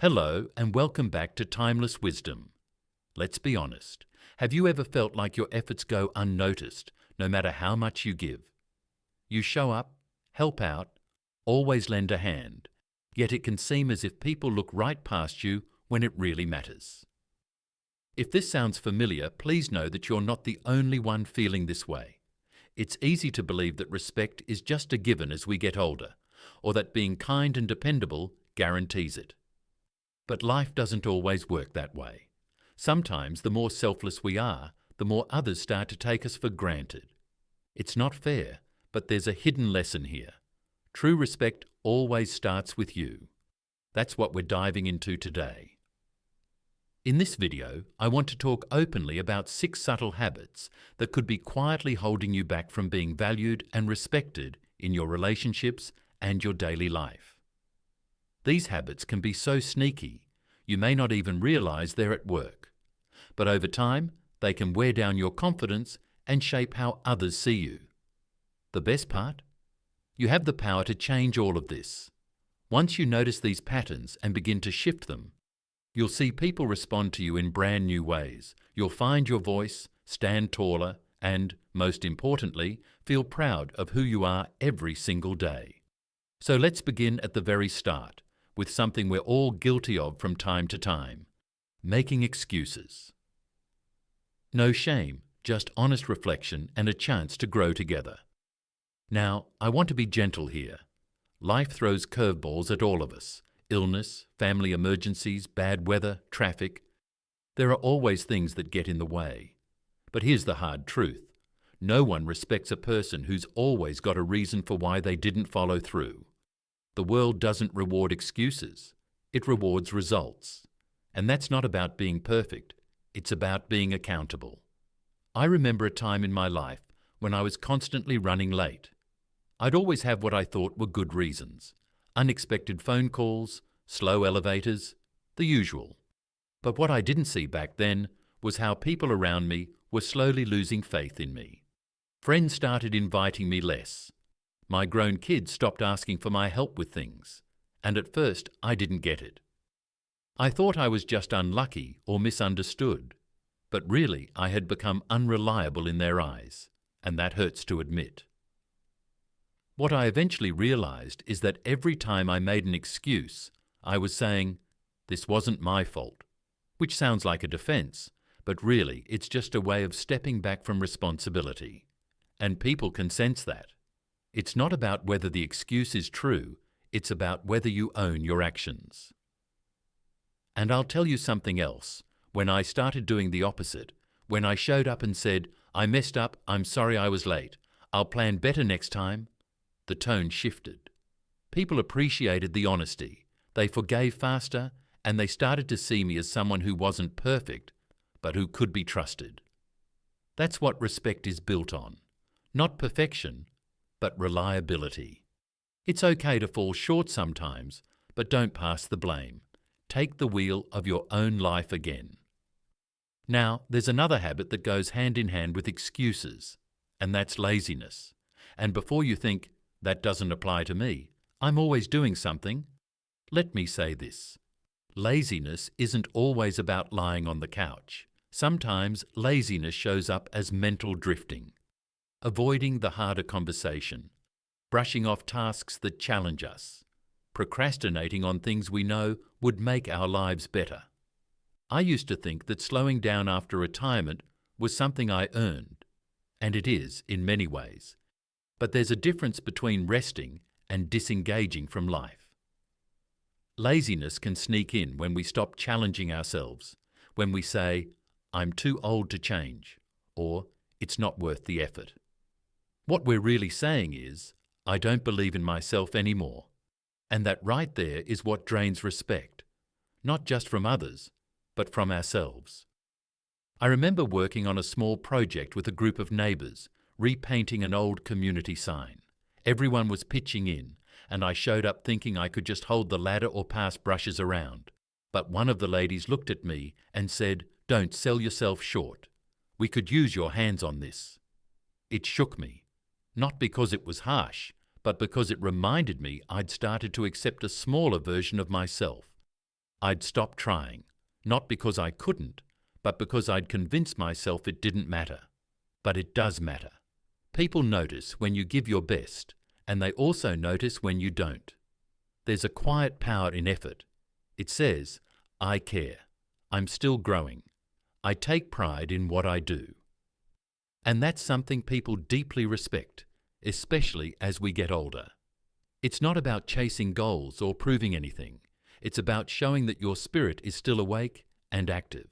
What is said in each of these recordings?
Hello and welcome back to Timeless Wisdom. Let's be honest. Have you ever felt like your efforts go unnoticed, no matter how much you give? You show up, help out, always lend a hand, yet it can seem as if people look right past you when it really matters. If this sounds familiar, please know that you're not the only one feeling this way. It's easy to believe that respect is just a given as we get older, or that being kind and dependable guarantees it. But life doesn't always work that way. Sometimes the more selfless we are, the more others start to take us for granted. It's not fair, but there's a hidden lesson here. True respect always starts with you. That's what we're diving into today. In this video, I want to talk openly about 6 subtle habits that could be quietly holding you back from being valued and respected in your relationships and your daily life. These habits can be so sneaky, you may not even realize they're at work. But over time, they can wear down your confidence and shape how others see you. The best part? You have the power to change all of this. Once you notice these patterns and begin to shift them, you'll see people respond to you in brand new ways. You'll find your voice, stand taller, and, most importantly, feel proud of who you are every single day. So let's begin at the very start, with something we're all guilty of from time to time: making excuses. No shame, just honest reflection and a chance to grow together. Now, I want to be gentle here. Life throws curveballs at all of us. Illness, family emergencies, bad weather, traffic. There are always things that get in the way. But here's the hard truth. No one respects a person who's always got a reason for why they didn't follow through. The world doesn't reward excuses. It rewards results. And that's not about being perfect. It's about being accountable. I remember a time in my life when I was constantly running late. I'd always have what I thought were good reasons. Unexpected phone calls, slow elevators, the usual. But what I didn't see back then was how people around me were slowly losing faith in me. Friends started inviting me less. My grown kids stopped asking for my help with things, and at first I didn't get it. I thought I was just unlucky or misunderstood, but really I had become unreliable in their eyes, and that hurts to admit. What I eventually realized is that every time I made an excuse, I was saying, "This wasn't my fault," which sounds like a defense, but really it's just a way of stepping back from responsibility. And people can sense that. It's not about whether the excuse is true, it's about whether you own your actions. And I'll tell you something else. When I started doing the opposite, when I showed up and said, "I messed up, I'm sorry I was late, I'll plan better next time," the tone shifted. People appreciated the honesty, they forgave faster, and they started to see me as someone who wasn't perfect, but who could be trusted. That's what respect is built on. Not perfection, but reliability. It's okay to fall short sometimes, but don't pass the blame. Take the wheel of your own life again. Now, there's another habit that goes hand in hand with excuses, and that's laziness. And before you think, "That doesn't apply to me, I'm always doing something," let me say this. Laziness isn't always about lying on the couch. Sometimes laziness shows up as mental drifting. Avoiding the harder conversation, brushing off tasks that challenge us, procrastinating on things we know would make our lives better. I used to think that slowing down after retirement was something I earned, and it is in many ways. But there's a difference between resting and disengaging from life. Laziness can sneak in when we stop challenging ourselves, when we say, "I'm too old to change," or "It's not worth the effort." What we're really saying is, "I don't believe in myself anymore." And that right there is what drains respect, not just from others, but from ourselves. I remember working on a small project with a group of neighbours, repainting an old community sign. Everyone was pitching in, and I showed up thinking I could just hold the ladder or pass brushes around. But one of the ladies looked at me and said, "Don't sell yourself short. We could use your hands on this." It shook me. Not because it was harsh, but because it reminded me I'd started to accept a smaller version of myself. I'd stop trying, not because I couldn't, but because I'd convinced myself it didn't matter. But it does matter. People notice when you give your best, and they also notice when you don't. There's a quiet power in effort. It says, I care. I'm still growing. I take pride in what I do. And that's something people deeply respect, especially as we get older. It's not about chasing goals or proving anything. It's about showing that your spirit is still awake and active,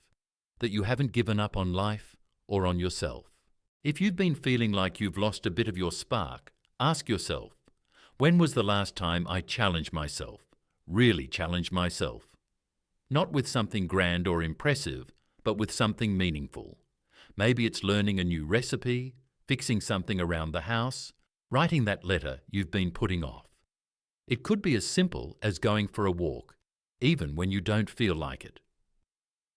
that you haven't given up on life or on yourself. If you've been feeling like you've lost a bit of your spark, ask yourself, when was the last time I challenged myself, really challenged myself? Not with something grand or impressive, but with something meaningful. Maybe it's learning a new recipe, fixing something around the house, writing that letter you've been putting off. It could be as simple as going for a walk, even when you don't feel like it.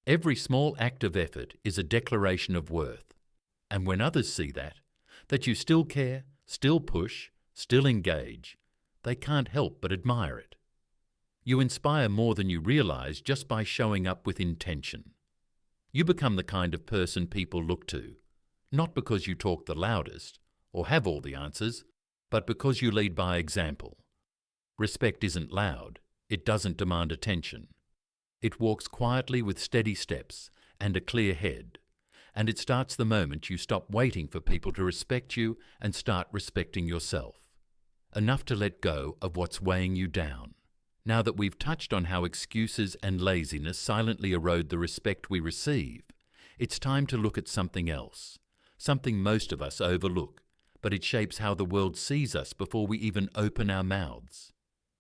Every small act of effort is a declaration of worth. And when others see that you still care, still push, still engage, they can't help but admire it. You inspire more than you realize just by showing up with intention. You become the kind of person people look to, not because you talk the loudest or have all the answers, but because you lead by example. Respect isn't loud. It doesn't demand attention. It walks quietly with steady steps and a clear head. And it starts the moment you stop waiting for people to respect you and start respecting yourself. Enough to let go of what's weighing you down. Now that we've touched on how excuses and laziness silently erode the respect we receive, it's time to look at something else, something most of us overlook, but it shapes how the world sees us before we even open our mouths.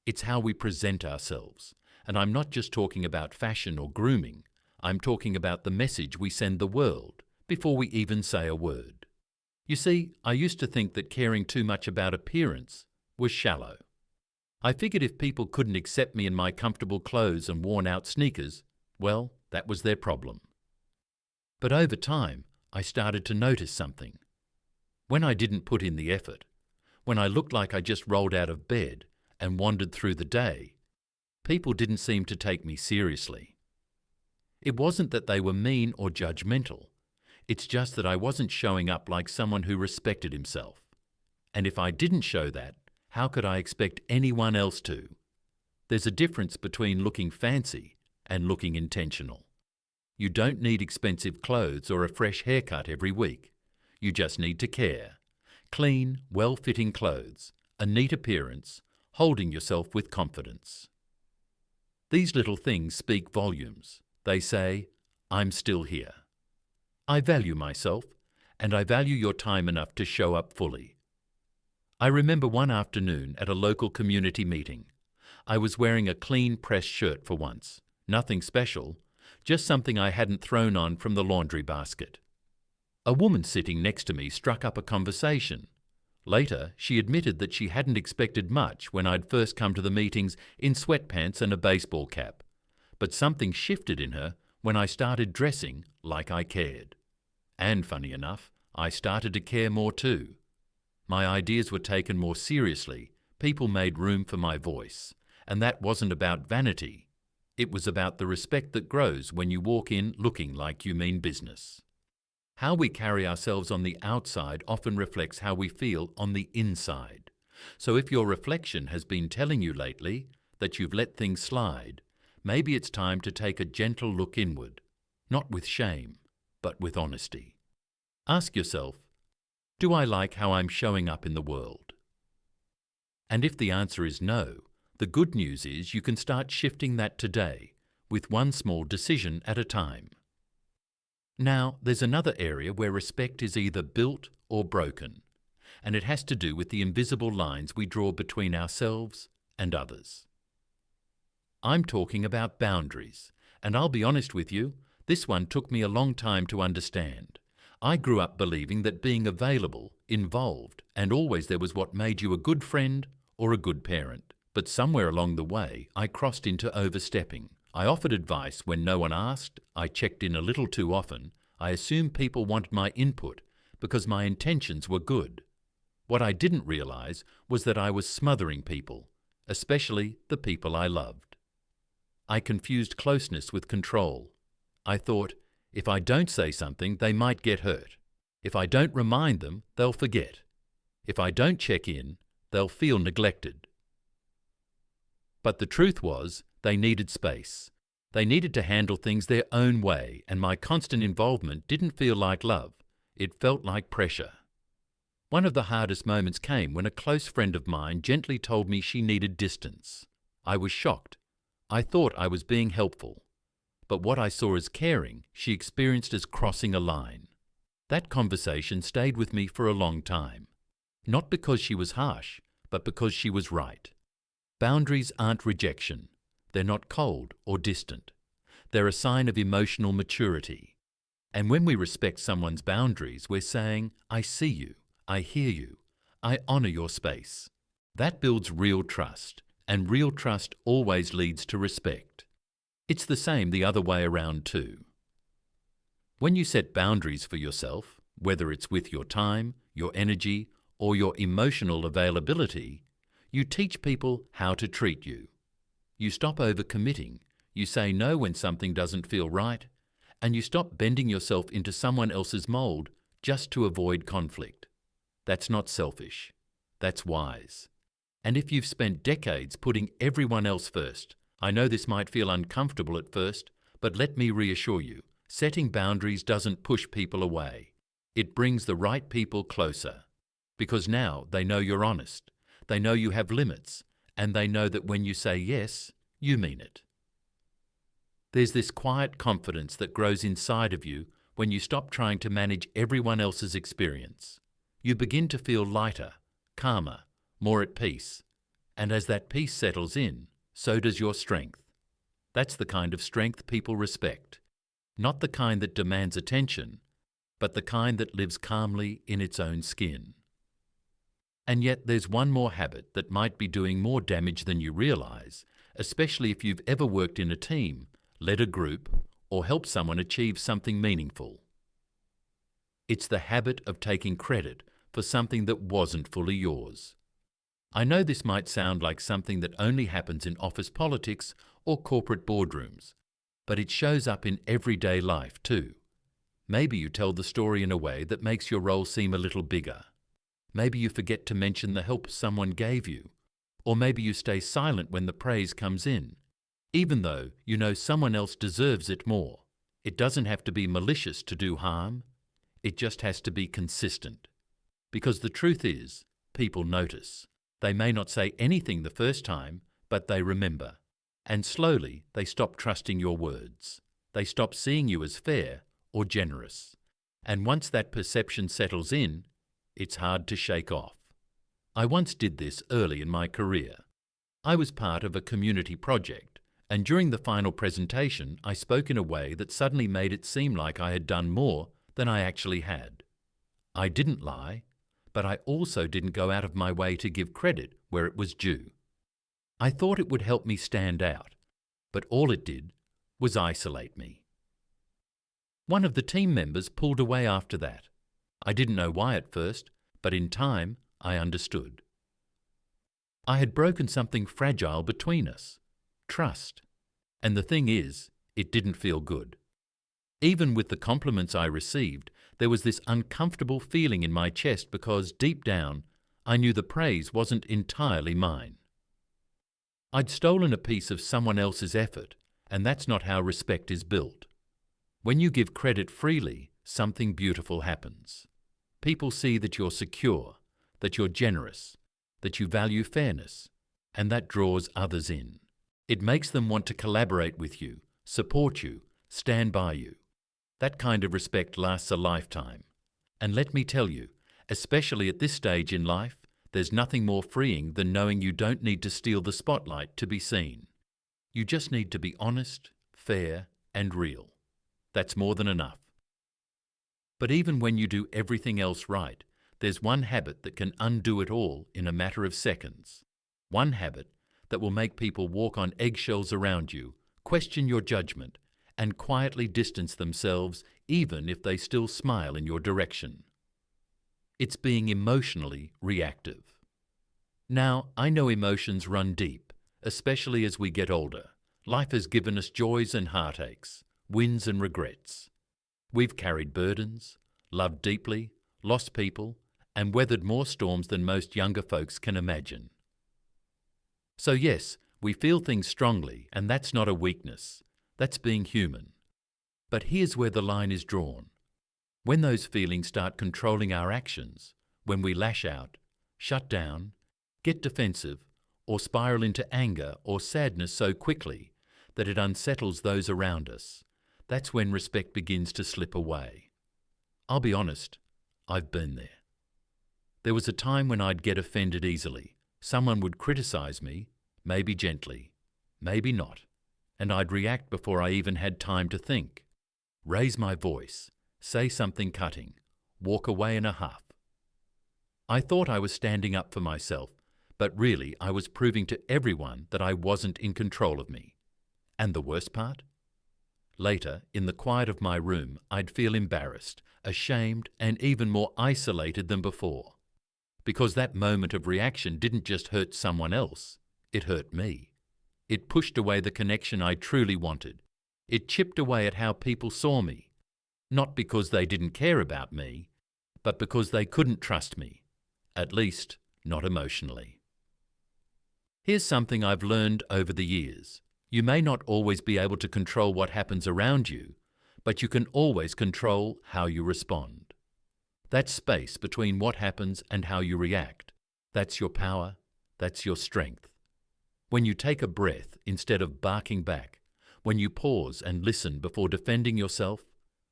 It's how we present ourselves, and I'm not just talking about fashion or grooming. I'm talking about the message we send the world before we even say a word. You see, I used to think that caring too much about appearance was shallow. I figured if people couldn't accept me in my comfortable clothes and worn-out sneakers, well, that was their problem. But over time, I started to notice something. When I didn't put in the effort, when I looked like I just rolled out of bed and wandered through the day, people didn't seem to take me seriously. It wasn't that they were mean or judgmental. It's just that I wasn't showing up like someone who respected himself. And if I didn't show that, how could I expect anyone else to? There's a difference between looking fancy and looking intentional. You don't need expensive clothes or a fresh haircut every week. You just need to care. Clean, well-fitting clothes, a neat appearance, holding yourself with confidence. These little things speak volumes. They say, I'm still here. I value myself, and I value your time enough to show up fully. I remember one afternoon at a local community meeting. I was wearing a clean pressed shirt for once. Nothing special, just something I hadn't thrown on from the laundry basket. A woman sitting next to me struck up a conversation. Later, she admitted that she hadn't expected much when I'd first come to the meetings in sweatpants and a baseball cap. But something shifted in her when I started dressing like I cared. And funny enough, I started to care more too. My ideas were taken more seriously, people made room for my voice, and that wasn't about vanity. It was about the respect that grows when you walk in looking like you mean business. How we carry ourselves on the outside often reflects how we feel on the inside. So if your reflection has been telling you lately that you've let things slide, maybe it's time to take a gentle look inward, not with shame, but with honesty. Ask yourself, do I like how I'm showing up in the world? And if the answer is no, the good news is you can start shifting that today, with one small decision at a time. Now, there's another area where respect is either built or broken, and it has to do with the invisible lines we draw between ourselves and others. I'm talking about boundaries, and I'll be honest with you, this one took me a long time to understand. I grew up believing that being available, involved, and always there was what made you a good friend or a good parent. But somewhere along the way, I crossed into overstepping. I offered advice when no one asked, I checked in a little too often, I assumed people wanted my input because my intentions were good. What I didn't realize was that I was smothering people, especially the people I loved. I confused closeness with control. I thought, if I don't say something, they might get hurt. If I don't remind them, they'll forget. If I don't check in, they'll feel neglected. But the truth was, they needed space. They needed to handle things their own way, and my constant involvement didn't feel like love. It felt like pressure. One of the hardest moments came when a close friend of mine gently told me she needed distance. I was shocked. I thought I was being helpful. But what I saw as caring, she experienced as crossing a line. That conversation stayed with me for a long time. Not because she was harsh, but because she was right. Boundaries aren't rejection. They're not cold or distant. They're a sign of emotional maturity. And when we respect someone's boundaries, we're saying, I see you, I hear you, I honour your space. That builds real trust, and real trust always leads to respect. It's the same the other way around too. When you set boundaries for yourself, whether it's with your time, your energy, or your emotional availability, you teach people how to treat you. You stop overcommitting, you say no when something doesn't feel right, and you stop bending yourself into someone else's mold just to avoid conflict. That's not selfish. That's wise. And if you've spent decades putting everyone else first, I know this might feel uncomfortable at first, but let me reassure you, setting boundaries doesn't push people away. It brings the right people closer. Because now they know you're honest, they know you have limits, and they know that when you say yes, you mean it. There's this quiet confidence that grows inside of you when you stop trying to manage everyone else's experience. You begin to feel lighter, calmer, more at peace. And as that peace settles in, so does your strength. That's the kind of strength people respect. Not the kind that demands attention, but the kind that lives calmly in its own skin. And yet there's one more habit that might be doing more damage than you realize, especially if you've ever worked in a team, led a group, or helped someone achieve something meaningful. It's the habit of taking credit for something that wasn't fully yours. I know this might sound like something that only happens in office politics or corporate boardrooms, but it shows up in everyday life too. Maybe you tell the story in a way that makes your role seem a little bigger. Maybe you forget to mention the help someone gave you, or maybe you stay silent when the praise comes in, even though you know someone else deserves it more. It doesn't have to be malicious to do harm. It just has to be consistent. Because the truth is, people notice. They may not say anything the first time, but they remember. And slowly they stop trusting your words. They stop seeing you as fair or generous. And once that perception settles in, it's hard to shake off. I once did this early in my career. I was part of a community project, and during the final presentation, I spoke in a way that suddenly made it seem like I had done more than I actually had. I didn't lie, but I also didn't go out of my way to give credit where it was due. I thought it would help me stand out, but all it did was isolate me. One of the team members pulled away after that. I didn't know why at first, but in time I understood. I had broken something fragile between us, trust. And the thing is, it didn't feel good. Even with the compliments I received, there was this uncomfortable feeling in my chest because deep down, I knew the praise wasn't entirely mine. I'd stolen a piece of someone else's effort, and that's not how respect is built. When you give credit freely, something beautiful happens. People see that you're secure, that you're generous, that you value fairness, and that draws others in. It makes them want to collaborate with you, support you, stand by you. That kind of respect lasts a lifetime. And let me tell you, especially at this stage in life, there's nothing more freeing than knowing you don't need to steal the spotlight to be seen. You just need to be honest, fair, and real. That's more than enough. But even when you do everything else right, there's one habit that can undo it all in a matter of seconds. One habit that will make people walk on eggshells around you, question your judgment, and quietly distance themselves even if they still smile in your direction. It's being emotionally reactive. Now, I know emotions run deep, especially as we get older. Life has given us joys and heartaches, wins and regrets. We've carried burdens, loved deeply, lost people, and weathered more storms than most younger folks can imagine. So yes, we feel things strongly, and that's not a weakness. That's being human. But here's where the line is drawn. When those feelings start controlling our actions, when we lash out, shut down, get defensive, or spiral into anger or sadness so quickly that it unsettles those around us, that's when respect begins to slip away. I'll be honest, I've been there. There was a time when I'd get offended easily. Someone would criticize me, maybe gently, maybe not, and I'd react before I even had time to think. Raise my voice, say something cutting, walk away in a huff. I thought I was standing up for myself, but really I was proving to everyone that I wasn't in control of me. And the worst part? Later, in the quiet of my room, I'd feel embarrassed, ashamed, and even more isolated than before. Because that moment of reaction didn't just hurt someone else, it hurt me. It pushed away the connection I truly wanted. It chipped away at how people saw me, not because they didn't care about me, but because they couldn't trust me, at least not emotionally. Here's something I've learned over the years. You may not always be able to control what happens around you, but you can always control how you respond. That space between what happens and how you react, that's your power, that's your strength. When you take a breath instead of barking back, when you pause and listen before defending yourself,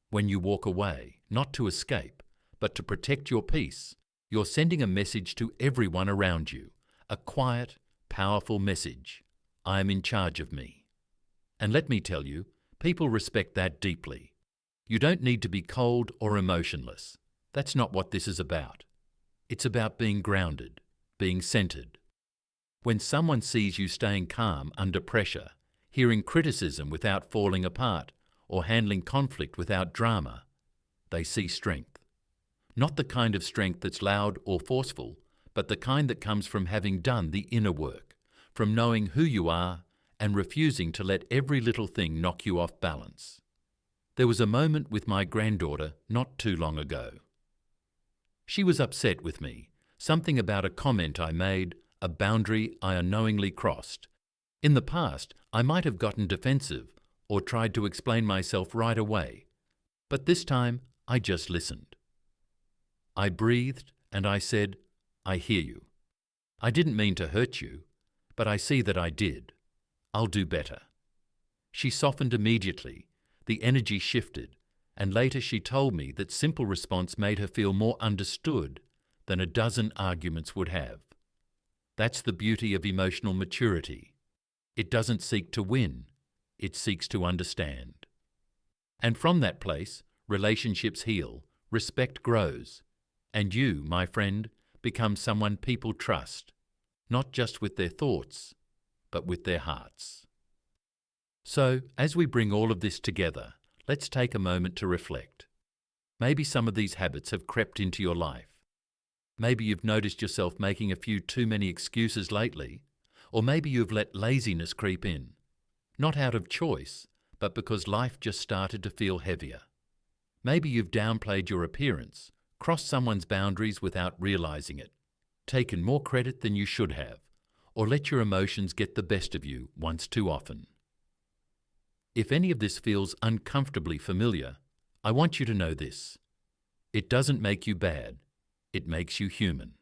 when you walk away, not to escape, but to protect your peace, you're sending a message to everyone around you, a quiet, powerful message. I am in charge of me. And let me tell you, people respect that deeply. You don't need to be cold or emotionless. That's not what this is about. It's about being grounded, being centered. When someone sees you staying calm under pressure, hearing criticism without falling apart, or handling conflict without drama, they see strength. Not the kind of strength that's loud or forceful, but the kind that comes from having done the inner work, from knowing who you are and refusing to let every little thing knock you off balance. There was a moment with my granddaughter not too long ago. She was upset with me, something about a comment I made, a boundary I unknowingly crossed. In the past, I might have gotten defensive or tried to explain myself right away, but this time I just listened. I breathed and I said, I hear you. I didn't mean to hurt you, but I see that I did. I'll do better. She softened immediately, the energy shifted, and later she told me that simple response made her feel more understood than a dozen arguments would have. That's the beauty of emotional maturity. It doesn't seek to win, it seeks to understand. And from that place, relationships heal, respect grows, and you, my friend, become someone people trust, not just with their thoughts, but with their hearts. So, as we bring all of this together, let's take a moment to reflect. Maybe some of these habits have crept into your life. Maybe you've noticed yourself making a few too many excuses lately, or maybe you've let laziness creep in, not out of choice, but because life just started to feel heavier. Maybe you've downplayed your appearance, crossed someone's boundaries without realizing it, taken more credit than you should have, or let your emotions get the best of you once too often. If any of this feels uncomfortably familiar, I want you to know this. It doesn't make you bad, it makes you human.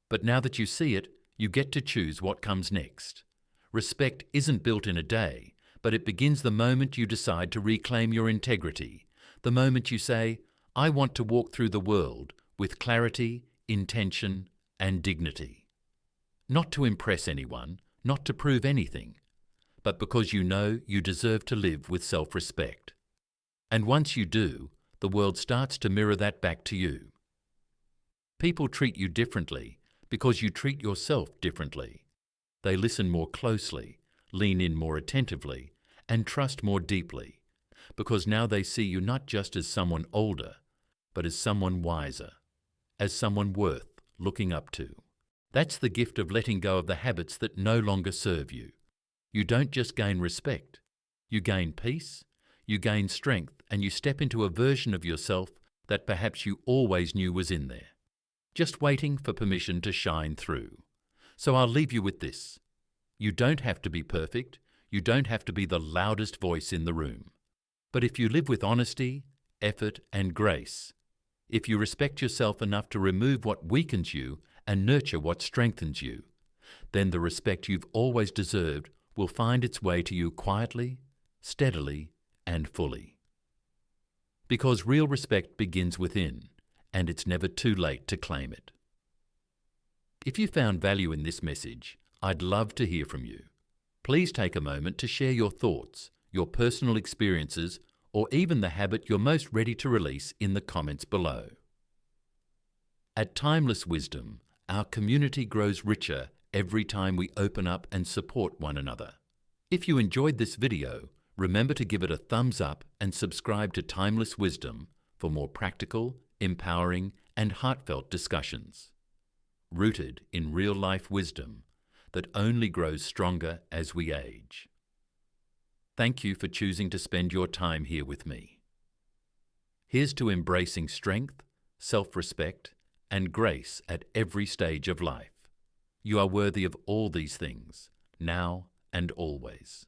But now that you see it, you get to choose what comes next. Respect isn't built in a day, but it begins the moment you decide to reclaim your integrity, the moment you say, I want to walk through the world with clarity, intention, and dignity. Not to impress anyone, not to prove anything, but because you know you deserve to live with self-respect. And once you do, the world starts to mirror that back to you. People treat you differently because you treat yourself differently. They listen more closely, lean in more attentively, and trust more deeply, because now they see you not just as someone older, but as someone wiser, as someone worth looking up to. That's the gift of letting go of the habits that no longer serve you. You don't just gain respect, you gain peace, you gain strength, and you step into a version of yourself that perhaps you always knew was in there, just waiting for permission to shine through. So I'll leave you with this. You don't have to be perfect, you don't have to be the loudest voice in the room. But if you live with honesty, effort, and grace, if you respect yourself enough to remove what weakens you and nurture what strengthens you, then the respect you've always deserved will find its way to you quietly, steadily, and fully. Because real respect begins within, and it's never too late to claim it. If you found value in this message, I'd love to hear from you. Please take a moment to share your thoughts, your personal experiences, or even the habit you're most ready to release in the comments below. At Timeless Wisdom, our community grows richer every time we open up and support one another. If you enjoyed this video, remember to give it a thumbs up and subscribe to Timeless Wisdom for more practical, empowering, and heartfelt discussions, rooted in real-life wisdom that only grows stronger as we age. Thank you for choosing to spend your time here with me. Here's to embracing strength, self-respect, and grace at every stage of life. You are worthy of all these things, now and always.